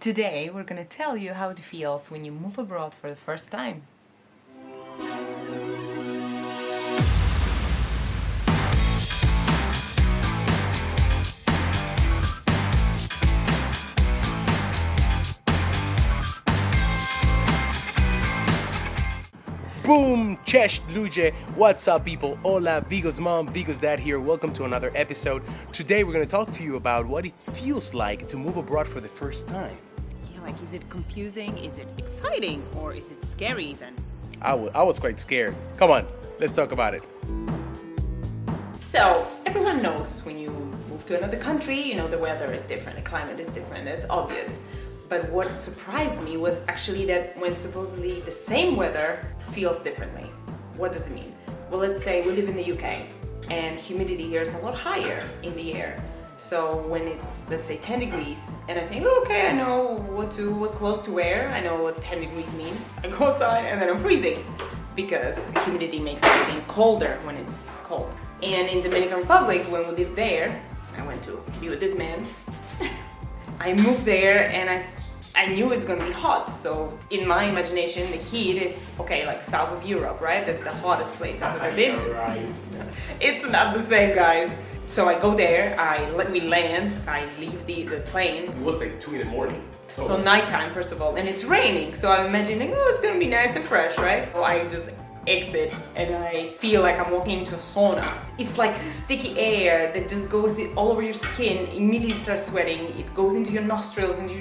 Today we're gonna tell you how it feels when you move abroad for the first time. Boom! Cześć ludzie! What's up people? Hola, Vigo's mom, Vigo's dad here. Welcome to another episode. Today we're going to talk to you about what it feels like to move abroad for the first time. Yeah, like is it confusing, is it exciting, or is it scary even? I was quite scared. Come on, let's talk about it. So, everyone knows when you move to another country, the weather is different, the climate is different, it's obvious. But what surprised me was actually that when supposedly the same weather feels differently. What does it mean? Well, let's say we live in the UK and humidity here is a lot higher in the air. So when it's, let's say 10 degrees and I think, okay, I know what clothes to wear, I know what 10 degrees means. I go outside and then I'm freezing because humidity makes everything colder when it's cold. And in Dominican Republic, when we lived there, I went to be with this man. I moved there and I knew it's gonna be hot, so in my imagination the heat is okay, like south of Europe, right? That's the hottest place I've ever been to. Right. It's not the same, guys. So I go there, we land, I leave the plane. It was like 2 in the morning. So nighttime, first of all, and it's raining, so I'm imagining, it's gonna be nice and fresh, right? So I just exit and I feel like I'm walking into a sauna. It's like sticky air that just goes all over your skin, immediately starts sweating, it goes into your nostrils and you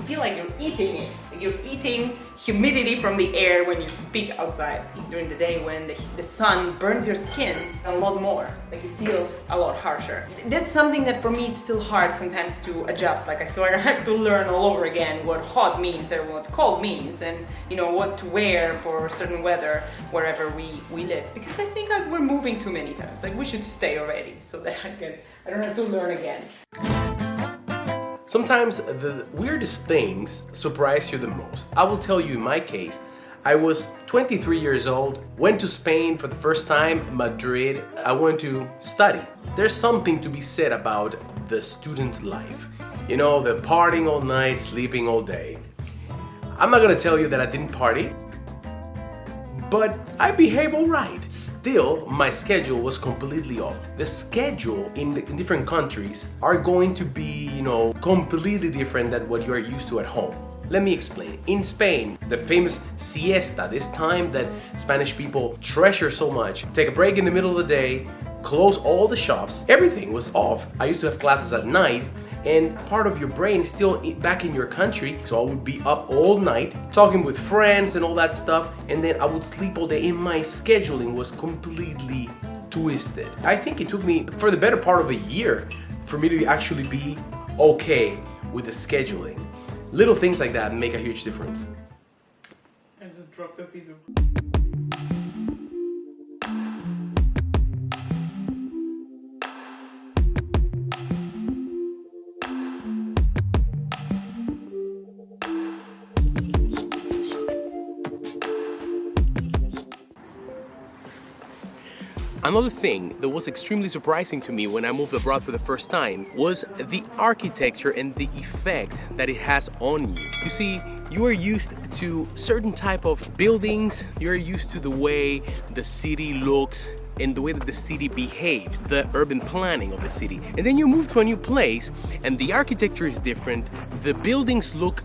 feel like you're eating it. You're eating humidity from the air when you speak outside. During the day when the sun burns your skin a lot more, like it feels a lot harsher. That's something that for me it's still hard sometimes to adjust. Like I feel like I have to learn all over again what hot means and what cold means and what to wear for certain weather wherever we live. Because I think we're moving too many times. Like we should stay already so that I don't have to learn again. Sometimes the weirdest things surprise you the most. I will tell you in my case, I was 23 years old, went to Spain for the first time, Madrid. I went to study. There's something to be said about the student life. The partying all night, sleeping all day. I'm not gonna tell you that I didn't party, but I behave all right. Still, my schedule was completely off. The schedule in different countries are going to be, completely different than what you are used to at home. Let me explain. In Spain, the famous siesta, this time that Spanish people treasure so much, take a break in the middle of the day, close all the shops, everything was off. I used to have classes at night, and part of your brain is still back in your country, so I would be up all night talking with friends and all that stuff, and then I would sleep all day, and my scheduling was completely twisted. I think it took me for the better part of a year for me to actually be okay with the scheduling. Little things like that make a huge difference. I just dropped a piece of... Another thing that was extremely surprising to me when I moved abroad for the first time was the architecture and the effect that it has on you. You see, you are used to certain type of buildings, you're used to the way the city looks and the way that the city behaves, the urban planning of the city. And then you move to a new place and the architecture is different, the buildings look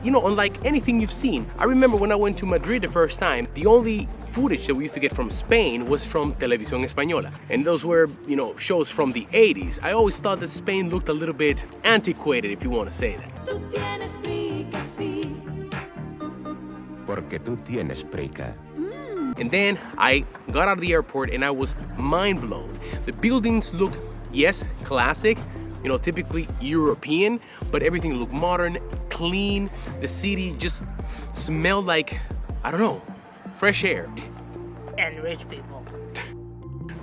unlike anything you've seen. I remember when I went to Madrid the first time, the only footage that we used to get from Spain was from Televisión Española. And those were, shows from the 80s. I always thought that Spain looked a little bit antiquated, if you want to say that. Porque tú tienes prisa. And then I got out of the airport and I was mind blown. The buildings look, yes, classic, typically European, but everything looked modern, clean. The city just smelled like, I don't know, fresh air. And rich people.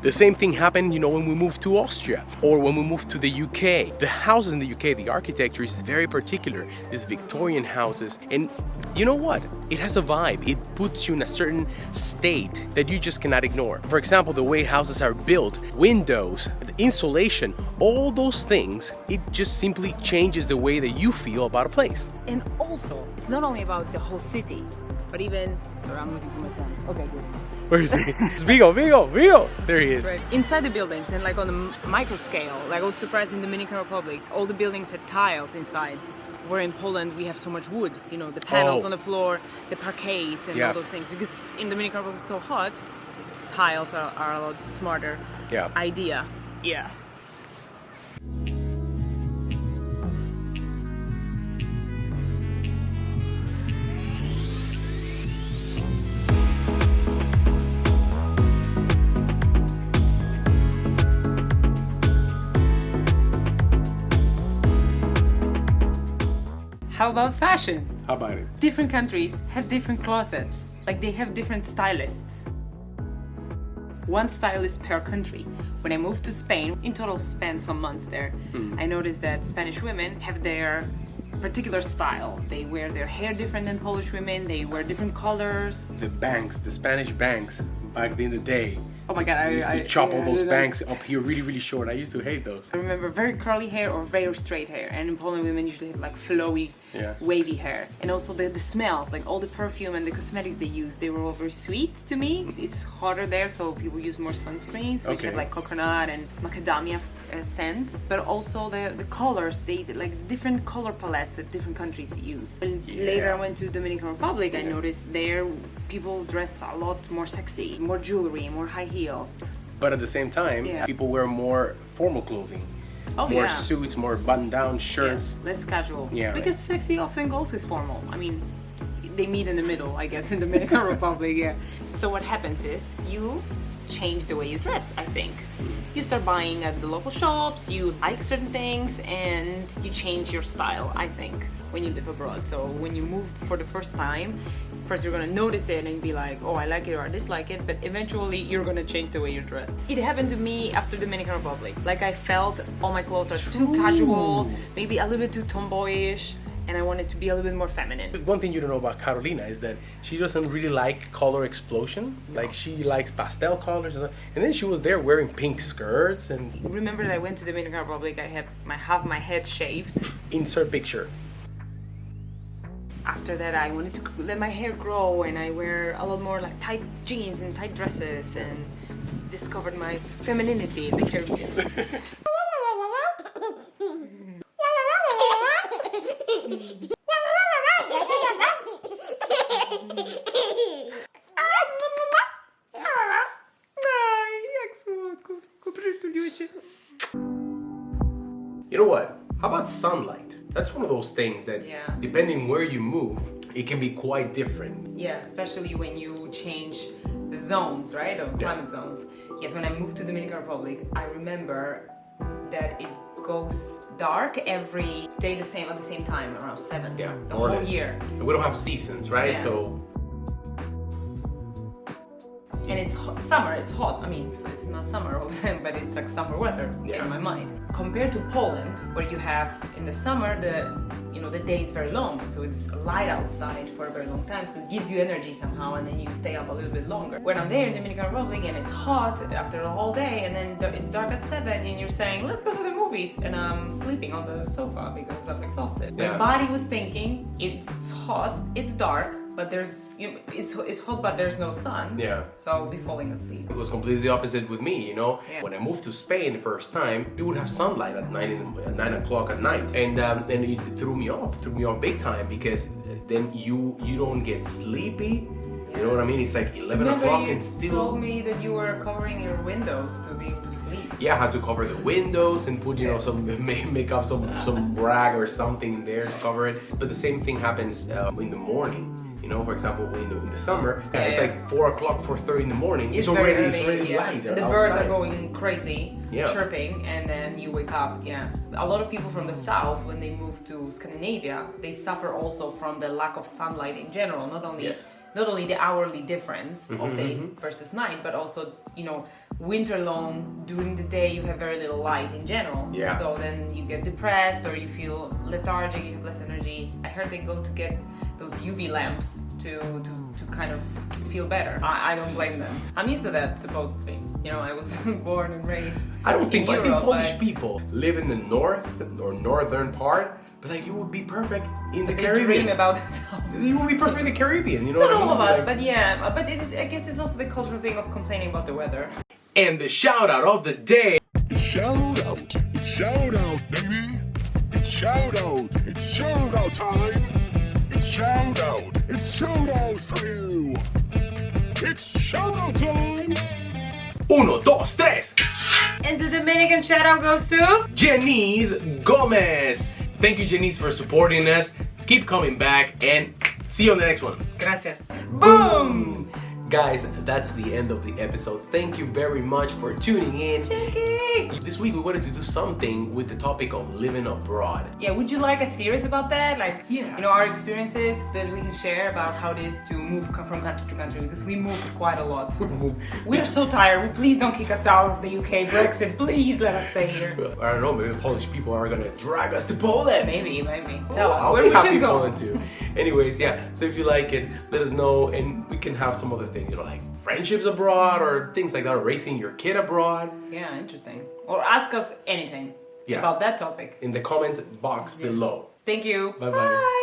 The same thing happened, when we moved to Austria or when we moved to the UK. The houses in the UK, the architecture is very particular. These Victorian houses, and you know what? It has a vibe. It puts you in a certain state that you just cannot ignore. For example, the way houses are built, windows, the insulation, all those things, it just simply changes the way that you feel about a place. And also, it's not only about the whole city, but even, sorry, I'm looking for my son. Okay, good. Where is he? It's Vigo. There he is. Right. Inside the buildings and like on the micro scale, like I was surprised in Dominican Republic, all the buildings had tiles inside. Where in Poland we have so much wood, the panels on the floor, the parquets and all those things. Because in Dominican Republic it's so hot, tiles are a lot smarter idea. Yeah. How about fashion? How about it? Different countries have different closets. Like they have different stylists. One stylist per country. When I moved to Spain, in total spent some months there, I noticed that Spanish women have their particular style. They wear their hair different than Polish women, they wear different colors. The bangs, the Spanish bangs, back in the day. Oh my god, I used to chop all those bangs up here really, really short. I used to hate those. I remember very curly hair or very straight hair. And in Poland, women usually have like flowy, wavy hair. And also the smells, like all the perfume and the cosmetics they use, they were all very sweet to me. It's hotter there, so people use more sunscreens, which have like coconut and macadamia scents. But also the colors, they like different color palettes that different countries use. And later I went to Dominican Republic, I noticed there people dress a lot more sexy, more jewelry, more high heels. But at the same time, people wear more formal clothing. More suits, more button-down shirts. Yes, less casual. Yeah, because sexy often goes with formal. I mean, they meet in the middle, I guess, in the Dominican Republic, So what happens is, you change the way you dress, I think. You start buying at the local shops, you like certain things, and you change your style, I think, when you live abroad. So when you move for the first time, first you're gonna notice it and be like, oh, I like it or I dislike it, but eventually you're gonna change the way you dress. It happened to me after Dominican Republic. Like I felt all my clothes are too casual, maybe a little bit too tomboyish, and I wanted to be a little bit more feminine. One thing you don't know about Carolina is that she doesn't really like color explosion. Like she likes pastel colors, and then she was there wearing pink skirts and. Remember that I went to the Dominican Republic. I had half my head shaved. Insert picture. After that, I wanted to let my hair grow, and I wear a lot more like tight jeans and tight dresses, and discovered my femininity in the Caribbean. You know what? How about sunlight? That's one of those things that, depending where you move, it can be quite different. Yeah, especially when you change the zones, right? Of climate zones. Yes, when I moved to Dominican Republic, I remember that it goes dark every day at the same time, around 7. Yeah, the whole year. And we don't have seasons, right? Yeah. So. And it's summer, it's hot. I mean, it's not summer all the time, but it's like summer weather in my mind. Compared to Poland, where you have in the summer the day is very long, so it's light outside for a very long time, so it gives you energy somehow, and then you stay up a little bit longer. When I'm there in Dominican Republic and it's hot after a whole day, and then it's dark at 7, and you're saying, let's go to the movies, and I'm sleeping on the sofa because I'm exhausted. My body was thinking, it's hot, it's dark, but it's hot, but there's no sun. Yeah. So I'll be falling asleep. It was completely the opposite with me, When I moved to Spain the first time, it would have sunlight at 9 o'clock at night, and it threw me off big time, because then you don't get sleepy. You know what I mean? It's like 11 o'clock and still. You told me that you were covering your windows to be able to sleep. Yeah, I had to cover the windows and put, make up some rag or something in there to cover it. But the same thing happens in the morning. For example, in the summer, it's like 4 o'clock, 4:30 in the morning. It's already light. The birds are going crazy, chirping, and then you wake up. Yeah, a lot of people from the south, when they move to Scandinavia, they suffer also from the lack of sunlight in general. Not only the hourly difference of day versus night, but also winter long, during the day you have very little light in general. Yeah. So then you get depressed or you feel lethargic, you have less energy. I heard they go to get those UV lamps to kind of feel better. I don't blame them. I'm used to that, supposedly. You know, I was born and raised I think Europe, Polish but people live in the north or northern part, but like you would be perfect in the they Caribbean. dream about themselves. You would be perfect in the Caribbean, you know Not what I mean? all of us, Like- but yeah. But I guess it's also the cultural thing of complaining about the weather. And the shout out of the day. It's shout out. It's shout out, baby. It's shout out. It's shout out time. It's shout out. It's shout out for you. It's shout out time. 1, 2, 3. And the Dominican shout out goes to Janice Gomez. Thank you, Janice, for supporting us. Keep coming back and see you on the next one. Gracias. Boom! Guys, that's the end of the episode. Thank you very much for tuning in. This week we wanted to do something with the topic of living abroad. Yeah, would you like a series about that? Like, Yeah. you know, our experiences that we can share about how it is to move from country to country, because we moved quite a lot. We're so tired. Please don't kick us out of the UK. Brexit, please let us stay here. I don't know, maybe Polish people are gonna drag us to Poland. Maybe. Tell us I'll where be we happy should go. Poland too. Anyways, yeah. So if you like it, let us know, and we can have some other things, you know, like friendships abroad or things like that, or raising your kid abroad. Yeah, interesting. Or ask us anything Yeah. about that topic. In the comment box below. Thank you. Bye-bye.